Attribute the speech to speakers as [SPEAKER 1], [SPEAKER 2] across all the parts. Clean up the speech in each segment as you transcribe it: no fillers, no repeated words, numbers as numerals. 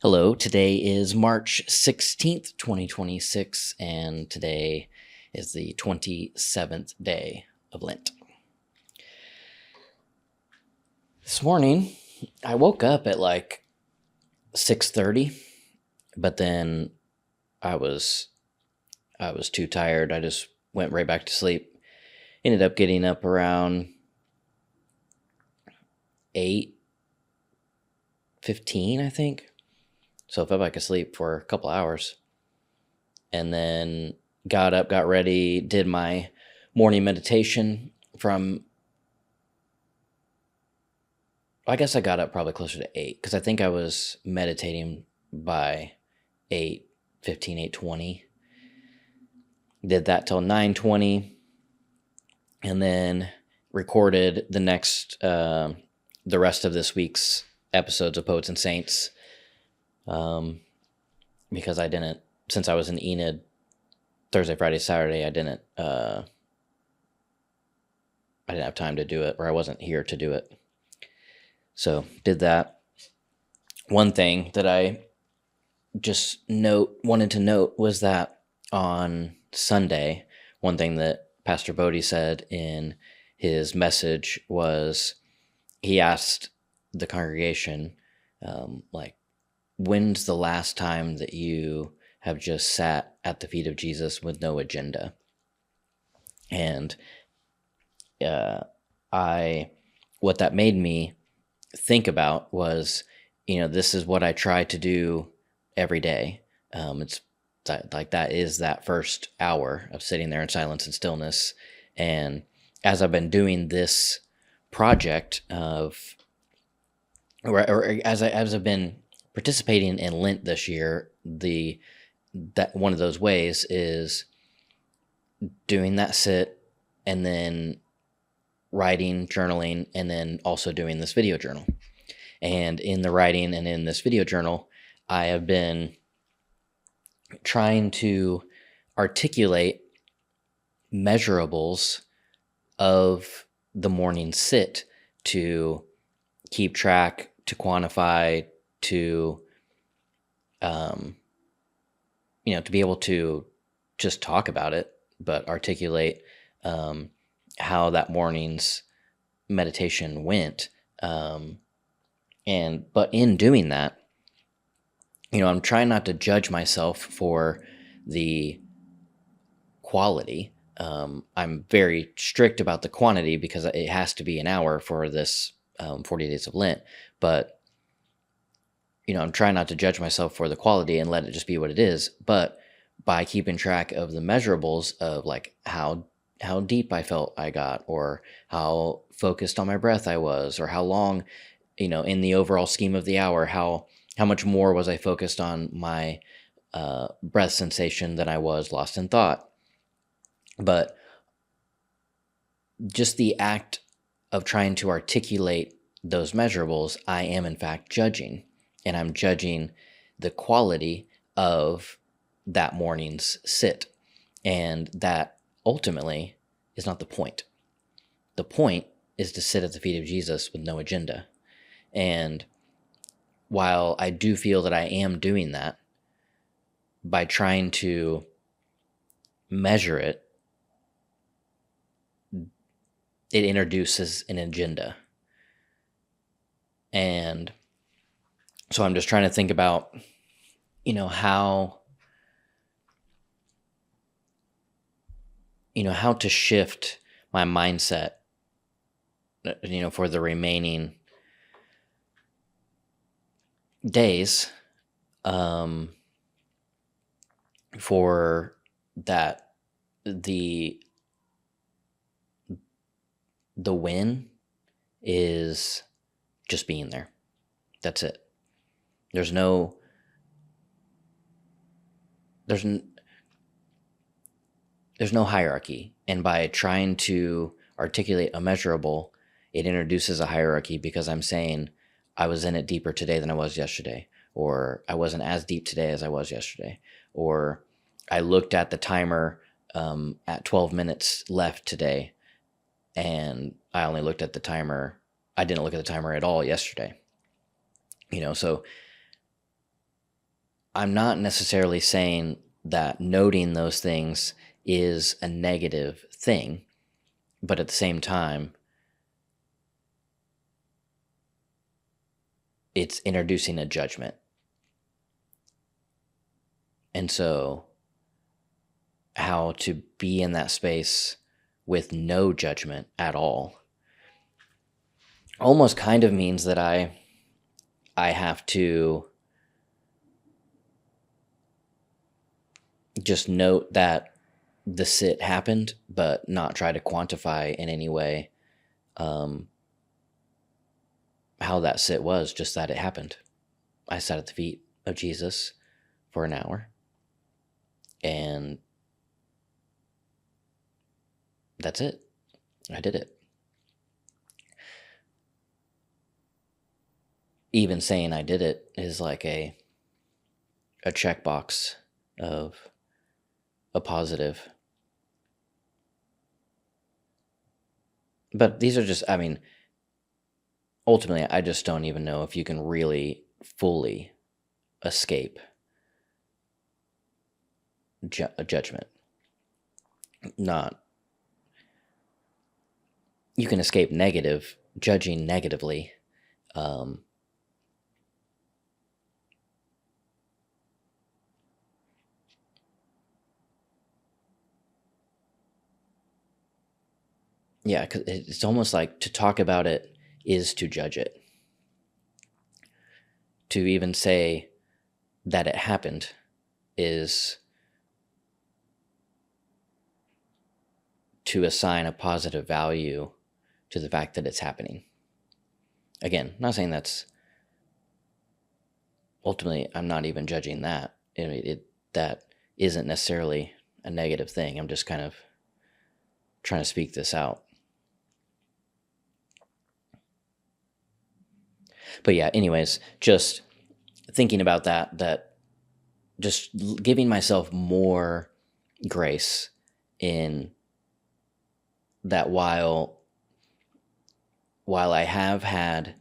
[SPEAKER 1] Hello, today is March 16th, 2026, and today is the 27th day of Lent. This morning, I woke up at like 6:30, but then I was too tired. I just went right back to sleep. Ended up getting up around 8:15, I think. So I fell back asleep for a couple hours. And then got up, got ready, did my morning meditation I guess I got up probably closer to 8 because I think I was meditating by 8:15, 8:20. Did that till 9:20 and then recorded the rest of this week's episodes of Poets and Saints because since I was in Enid Thursday, Friday, Saturday, I didn't have time to do it, or I wasn't here to do it. So did that. One thing that I just wanted to note was that on Sunday, one thing that Pastor Bodie said in his message was he asked the congregation, when's the last time that you have just sat at the feet of Jesus with no agenda? And what that made me think about was, this is what I try to do every day. It's that is that first hour of sitting there in silence and stillness. And as I've been doing this project or as I've been participating in Lent this year, that one of those ways is doing that sit and then writing, journaling, and then also doing this video journal. And in the writing and in this video journal, I have been trying to articulate measurables of the morning sit to keep track, to quantify, to to be able to just talk about it, but articulate how that morning's meditation went. But in doing that, I'm trying not to judge myself for the quality. I'm very strict about the quantity because it has to be an hour for this 40 days of Lent. But, I'm trying not to judge myself for the quality and let it just be what it is. But by keeping track of the measurables of like how deep I felt I got, or how focused on my breath I was, or how long, in the overall scheme of the hour, how much more was I focused on my breath sensation than I was lost in thought. But just the act of trying to articulate those measurables, I am in fact judging, and I'm judging the quality of that morning's sit. And that ultimately is not the point. The point is to sit at the feet of Jesus with no agenda. And while I do feel that I am doing that by trying to measure it, it introduces an agenda. And so I'm just trying to think about, how to shift my mindset, for the remaining days, for that the win is just being there. That's it. There's no hierarchy. And by trying to articulate a measurable, it introduces a hierarchy because I'm saying I was in it deeper today than I was yesterday, or I wasn't as deep today as I was yesterday, or I looked at the timer at 12 minutes left today, and I only looked at the timer. I didn't look at the timer at all yesterday. So I'm not necessarily saying that noting those things is a negative thing, but at the same time, it's introducing a judgment. And so, how to be in that space with no judgment at all almost kind of means that I have to just note that the sit happened, but not try to quantify in any way um, how that sit was, just that it happened. I sat at the feet of Jesus for an hour, and that's it. I did it. Even saying I did it is like a checkbox of a positive. But these are just, I mean, ultimately, I just don't even know if you can really fully escape a judgment. Not, you can escape judging negatively. Um, yeah, because it's almost like to talk about it is to judge it. To even say that it happened is to assign a positive value to the fact that it's happening. Again, not saying that's ultimately, I'm not even judging that. That isn't necessarily a negative thing. I'm just kind of trying to speak this out. But yeah, anyways, just thinking about that just giving myself more grace in that while I have had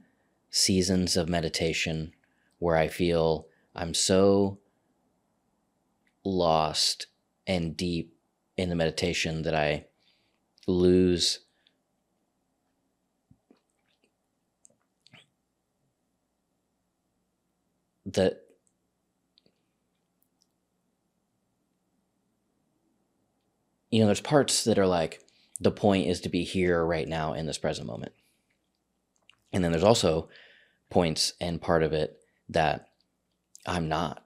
[SPEAKER 1] seasons of meditation where I feel I'm so lost and deep in the meditation that I lose that there's parts that are like the point is to be here right now in this present moment. And then there's also points and part of it that I'm not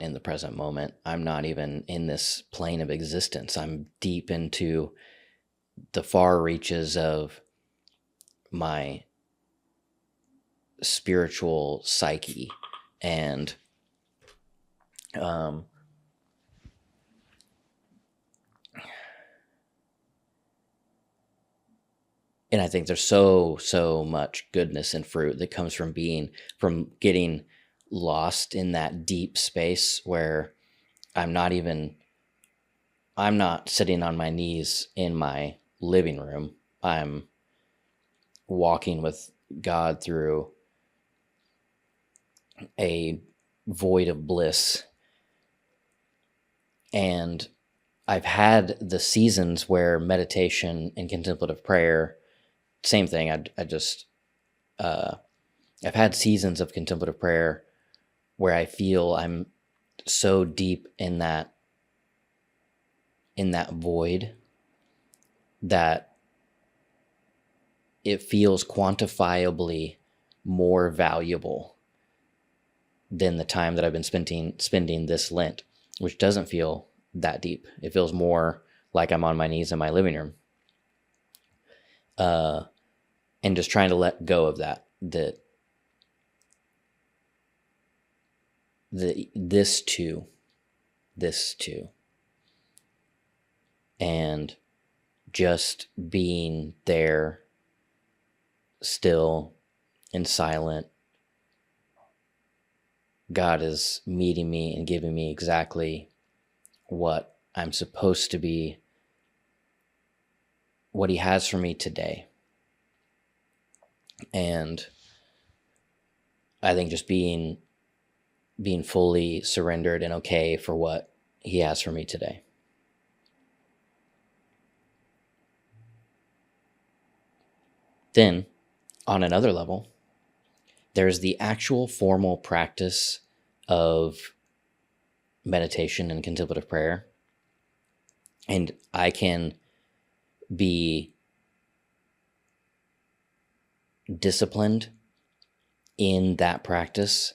[SPEAKER 1] in the present moment. I'm not even in this plane of existence. I'm deep into the far reaches of my spiritual psyche. And I think there's so much goodness and fruit that comes from getting lost in that deep space where I'm not sitting on my knees in my living room. I'm walking with God through a void of bliss. And I've had the seasons where meditation and contemplative prayer, same thing. I've had seasons of contemplative prayer where I feel I'm so deep in that void that it feels quantifiably more valuable than the time that I've been spending this Lent, which doesn't feel that deep. It feels more like I'm on my knees in my living room. And just trying to let go of this too. And just being there still and silent. God is meeting me and giving me exactly what I'm supposed to be, what he has for me today. And I think just being being fully surrendered and okay for what he has for me today. Then, on another level, there's the actual formal practice of meditation and contemplative prayer. And I can be disciplined in that practice.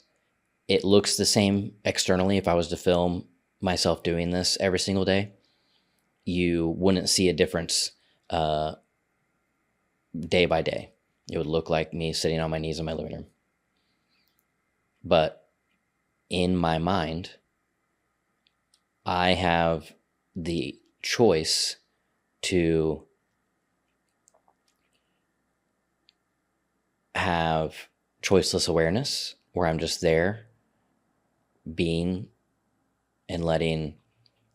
[SPEAKER 1] It looks the same externally. If I was to film myself doing this every single day, you wouldn't see a difference day by day. It would look like me sitting on my knees in my living room. But in my mind, I have the choice to have choiceless awareness, where I'm just there being and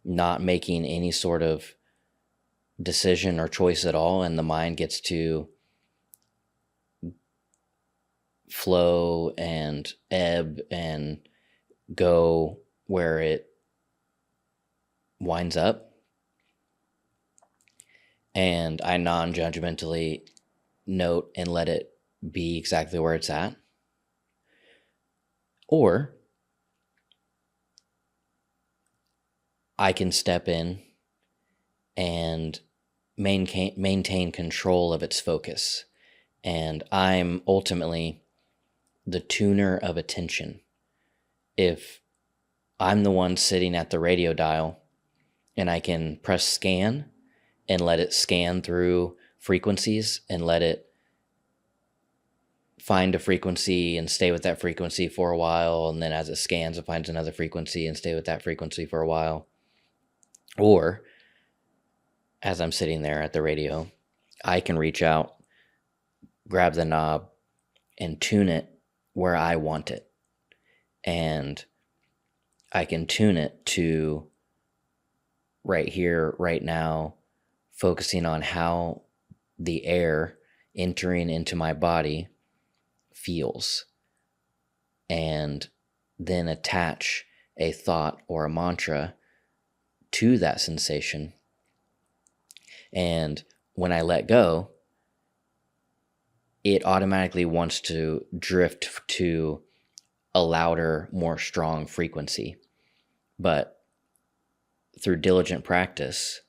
[SPEAKER 1] not making any sort of decision or choice at all, and the mind gets to flow and ebb and go where it winds up. And I non-judgmentally note and let it be exactly where it's at. Or I can step in and maintain control of its focus. And I'm ultimately the tuner of attention. If I'm the one sitting at the radio dial and I can press scan and let it scan through frequencies and let it find a frequency and stay with that frequency for a while, and then as it scans, it finds another frequency and stay with that frequency for a while. Or as I'm sitting there at the radio, I can reach out, grab the knob, and tune it where I want it. And I can tune it to right here, right now, focusing on how the air entering into my body feels, and then attach a thought or a mantra to that sensation. And when I let go, it automatically wants to drift to a louder, more strong frequency. But through diligent practice,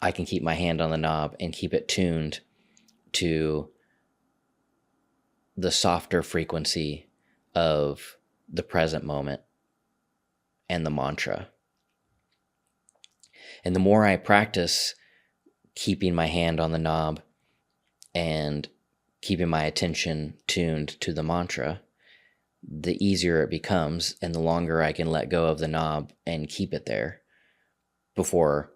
[SPEAKER 1] I can keep my hand on the knob and keep it tuned to the softer frequency of the present moment and the mantra. And the more I practice keeping my hand on the knob and keeping my attention tuned to the mantra, the easier it becomes, and the longer I can let go of the knob and keep it there before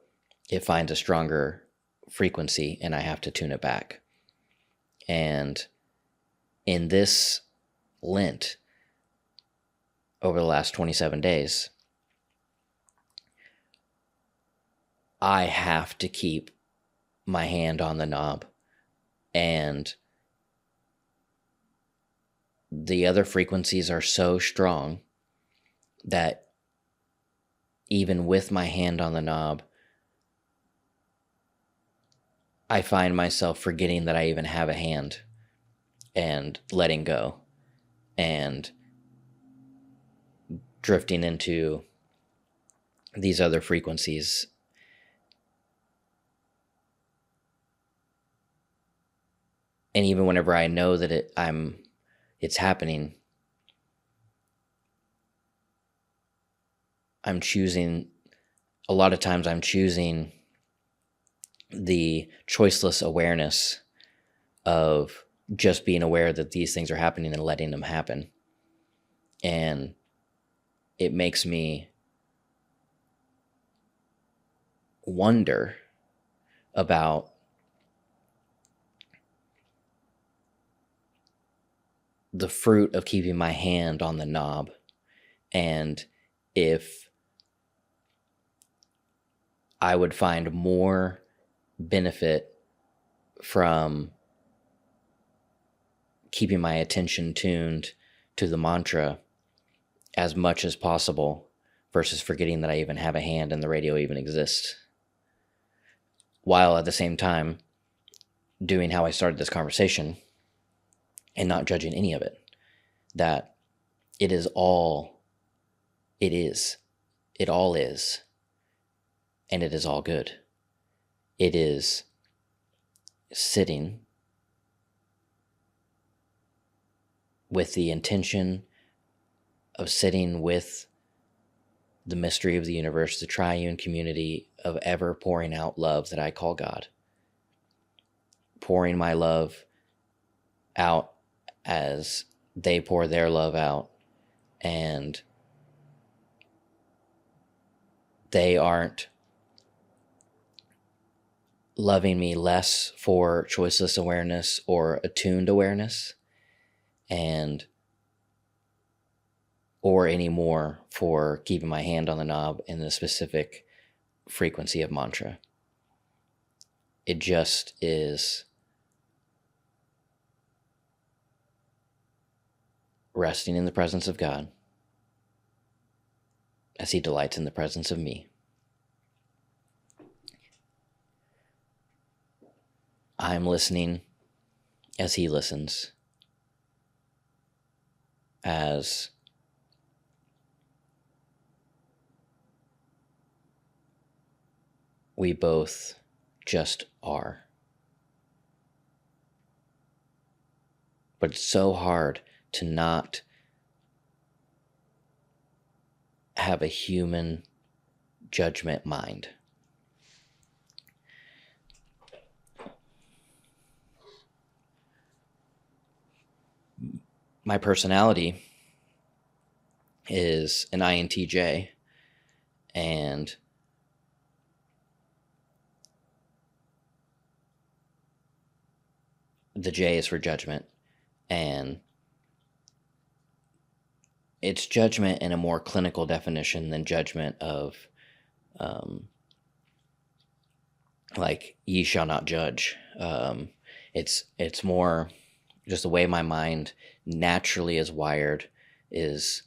[SPEAKER 1] it finds a stronger frequency and I have to tune it back. And in this Lent, over the last 27 days, I have to keep my hand on the knob, and the other frequencies are so strong that even with my hand on the knob, I find myself forgetting that I even have a hand and letting go and drifting into these other frequencies. And even whenever I know that it's happening, a lot of times I'm choosing the choiceless awareness of just being aware that these things are happening and letting them happen. And it makes me wonder about the fruit of keeping my hand on the knob, and if I would find more benefit from keeping my attention tuned to the mantra as much as possible versus forgetting that I even have a hand and the radio even exists, while at the same time doing how I started this conversation and not judging any of it. That it is all, it is, it all is, and it is all good. It is sitting with the intention of sitting with the mystery of the universe, the triune community of ever pouring out love that I call God. Pouring my love out as they pour their love out, and they aren't loving me less for choiceless awareness or attuned awareness, and or any more for keeping my hand on the knob in the specific frequency of mantra. It just is resting in the presence of God as He delights in the presence of me. I'm listening as He listens, as we both just are. But it's so hard to not have a human judgment mind. My personality is an INTJ, and the J is for judgment, and it's judgment in a more clinical definition than judgment of like ye shall not judge. It's more just the way my mind naturally is wired is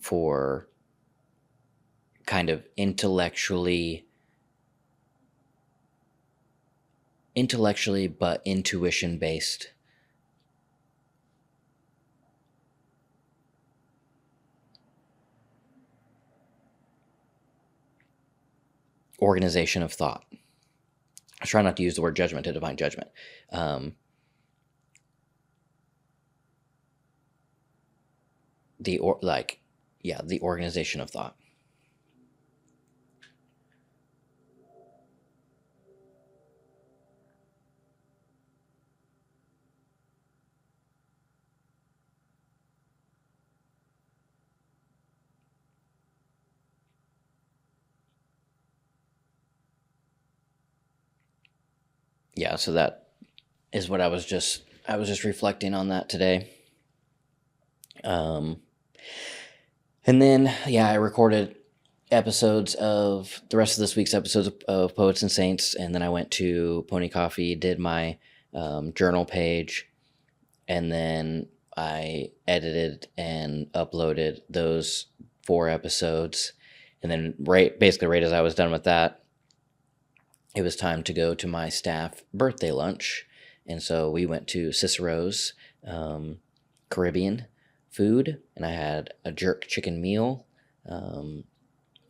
[SPEAKER 1] for kind of intellectually but intuition based organization of thought. I try not to use the word judgment to define judgment. The organization of thought. Yeah, so that is what I was just reflecting on that today. And then, I recorded episodes of the rest of this week's episodes of Poets and Saints, and then I went to Pony Coffee, did my journal page, and then I edited and uploaded those 4 episodes. And then right as I was done with that, it was time to go to my staff birthday lunch. And so we went to Cicero's Caribbean food, and I had a jerk chicken meal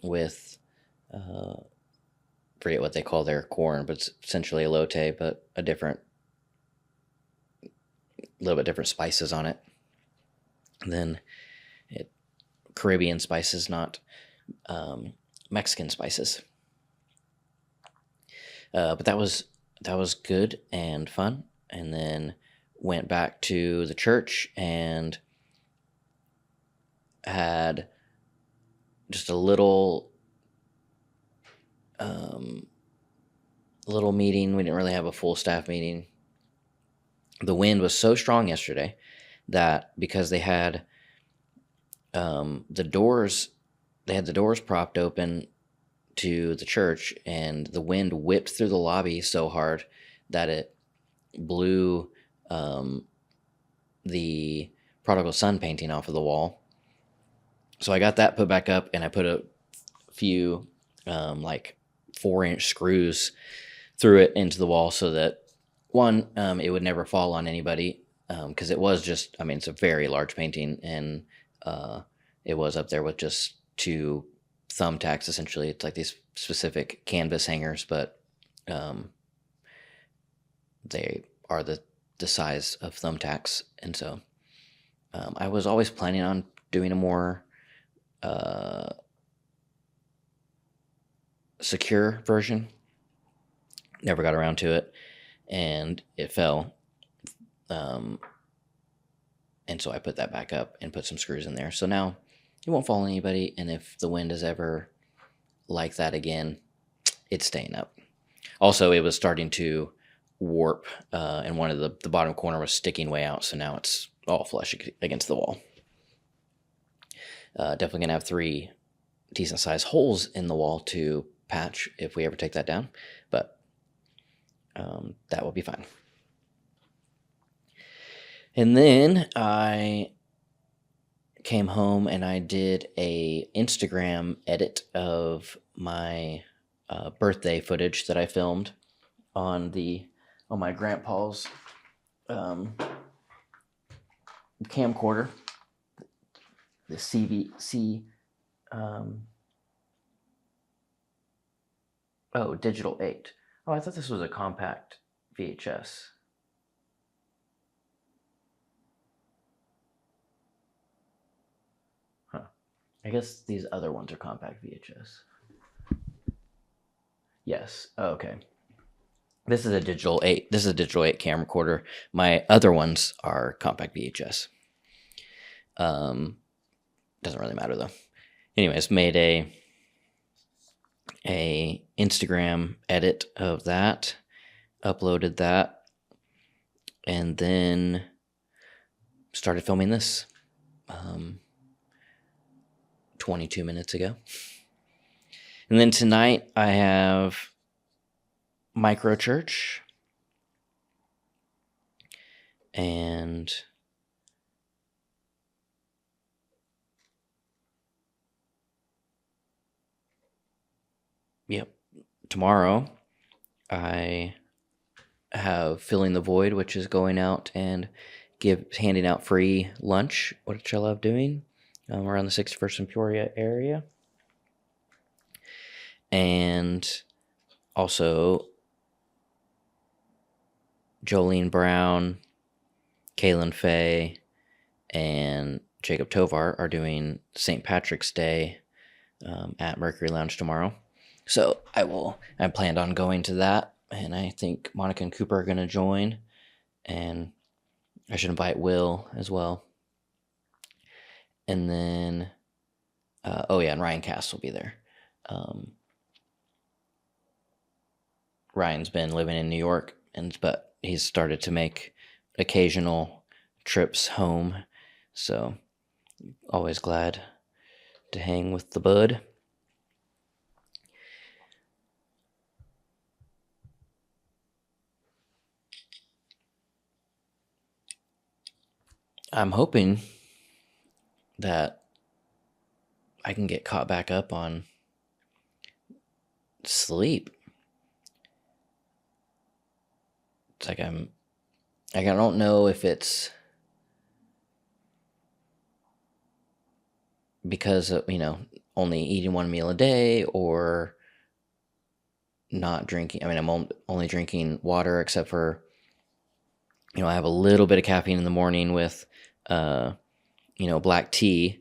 [SPEAKER 1] with, forget what they call their corn, but it's essentially elote, but a little bit different spices on it. And then Caribbean spices, not Mexican spices. But that was good and fun. And then went back to the church and had just a little meeting. We didn't really have a full staff meeting. The wind was so strong yesterday that because they had the doors propped open to the church, and the wind whipped through the lobby so hard that it blew the prodigal son painting off of the wall. So I got that put back up, and I put a few like 4-inch screws through it into the wall so that one, it would never fall on anybody, because it was just, I mean, it's a very large painting, and it was up there with just 2 thumbtacks. Essentially, it's like these specific canvas hangers, but they are the size of thumbtacks. And so I was always planning on doing a more secure version. Never got around to it, and it fell. And so I put that back up and put some screws in there. So now it won't fall on anybody, and if the wind is ever like that again, it's staying up. Also, it was starting to warp, and one of the bottom corner was sticking way out, so now it's all flush against the wall. Definitely going to have 3 decent-sized holes in the wall to patch if we ever take that down, but that will be fine. And then I came home and I did a Instagram edit of my birthday footage that I filmed on my grandpa's camcorder, the CVC digital 8. Oh, I thought this was a compact VHS. I guess these other ones are compact VHS. Yes. Oh, okay. This is a digital 8. This is a digital 8 camcorder. My other ones are compact VHS. Doesn't really matter though. Anyways, made a Instagram edit of that, uploaded that, and then started filming this 22 minutes ago. And then tonight I have micro church, and yep, tomorrow I have Filling the Void, which is going out and handing out free lunch, which I love doing, around the 61st and Peoria area. And also Jolene Brown, Kaylin Faye, and Jacob Tovar are doing St. Patrick's Day at Mercury Lounge tomorrow. So I planned on going to that, and I think Monica and Cooper are going to join, and I should invite Will as well. And then, and Ryan Cass will be there. Ryan's been living in New York, but he's started to make occasional trips home, so always glad to hang with the bud. I'm hoping that I can get caught back up on sleep. It's like I don't know if it's because of, only eating 1 meal a day, or not drinking. I mean, I'm only drinking water, except for, I have a little bit of caffeine in the morning with, black tea,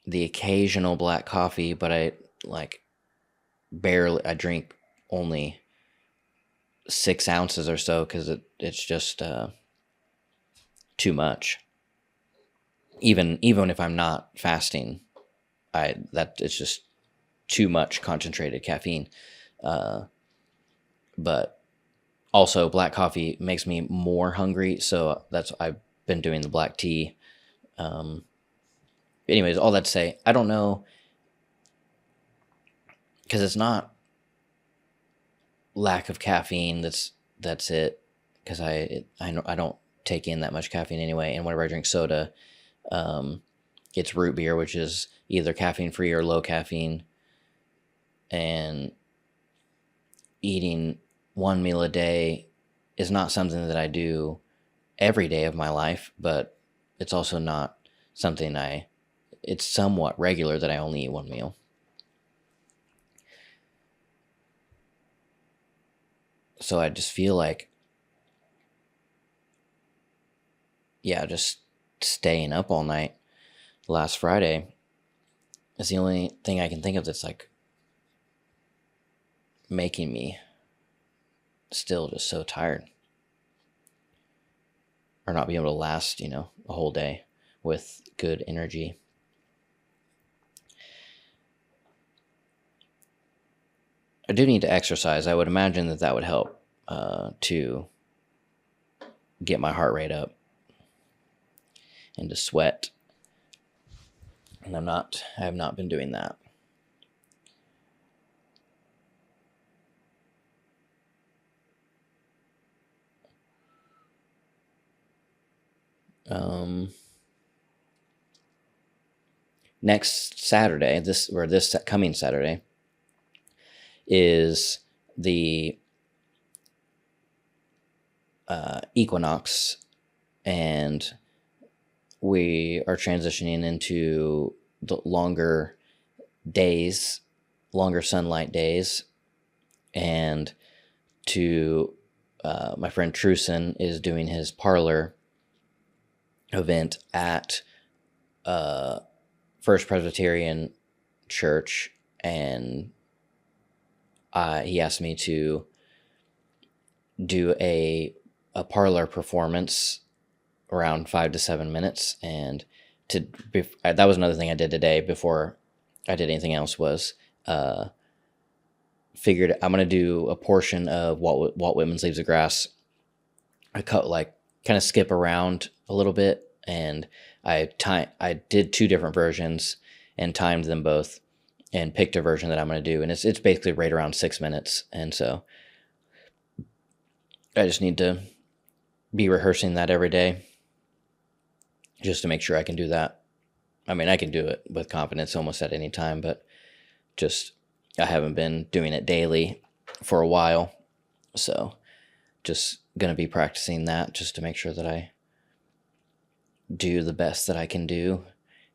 [SPEAKER 1] the occasional black coffee, but I drink only 6 ounces or so, because it's just too much. Even if I'm not fasting, it's just too much concentrated caffeine. But also black coffee makes me more hungry, so I've been doing the black tea. Anyways, all that to say, I don't know, because it's not lack of caffeine. That's it. Because I don't take in that much caffeine anyway. And whenever I drink soda, it's root beer, which is either caffeine free or low caffeine. And eating one meal a day is not something that I do every day of my life, but it's also not something it's somewhat regular that I only eat one meal. So I just feel like, just staying up all night last Friday is the only thing I can think of that's like making me still just so tired, or not being able to last, a whole day with good energy. I do need to exercise. I would imagine that would help to get my heart rate up and to sweat. And I have not been doing that. Next Saturday, this coming Saturday, is the equinox, and we are transitioning into the longer sunlight days, and my friend Truson is doing his parlor event at First Presbyterian Church, and he asked me to do a parlor performance around 5 to 7 minutes, and that was another thing I did today before I did anything else, was figured I'm going to do a portion of Walt Whitman's Leaves of Grass. I kind of skip around a little bit, and I did 2 different versions and timed them both and picked a version that I'm going to do. And it's basically right around 6 minutes. And so I just need to be rehearsing that every day just to make sure I can do that. I mean, I can do it with confidence almost at any time, but just I haven't been doing it daily for a while. So just going to be practicing that just to make sure that I do the best that I can do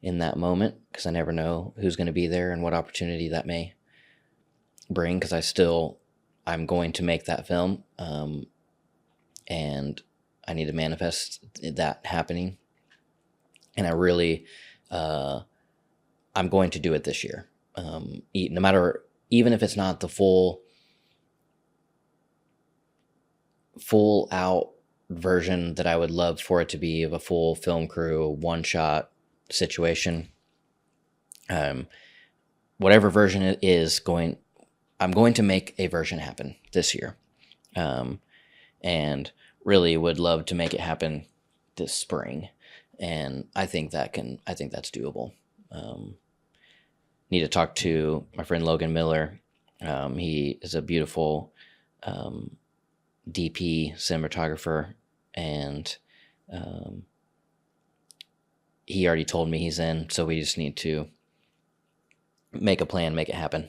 [SPEAKER 1] in that moment, because I never know who's going to be there and what opportunity that may bring, because I'm going to make that film, and I need to manifest that happening. And I really, I'm going to do it this year. No matter, even if it's not the full out version that I would love for it to be, of a full film crew, one-shot situation, whatever version it is, I'm going to make a version happen this year, and really would love to make it happen this spring. And I think that's doable. Need to talk to my friend Logan Miller. He is a beautiful DP cinematographer, and he already told me he's in, so we just need to make a plan, make it happen.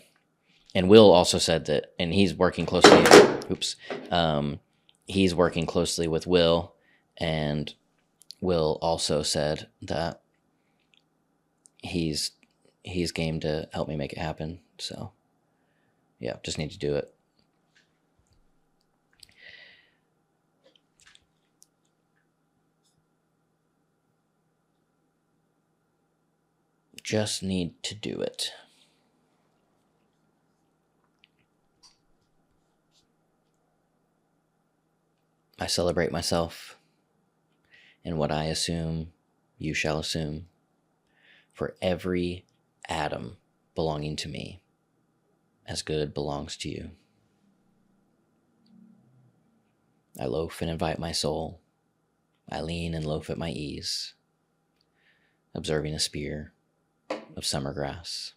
[SPEAKER 1] And Will also said that, and he's working closely, he's working closely with Will, and Will also said that he's game to help me make it happen. So yeah, just need to do it. Just need to do it. I celebrate myself, and what I assume, you shall assume, for every atom belonging to me, as good belongs to you. I loaf and invite my soul. I lean and loaf at my ease, observing a spear of summer grass.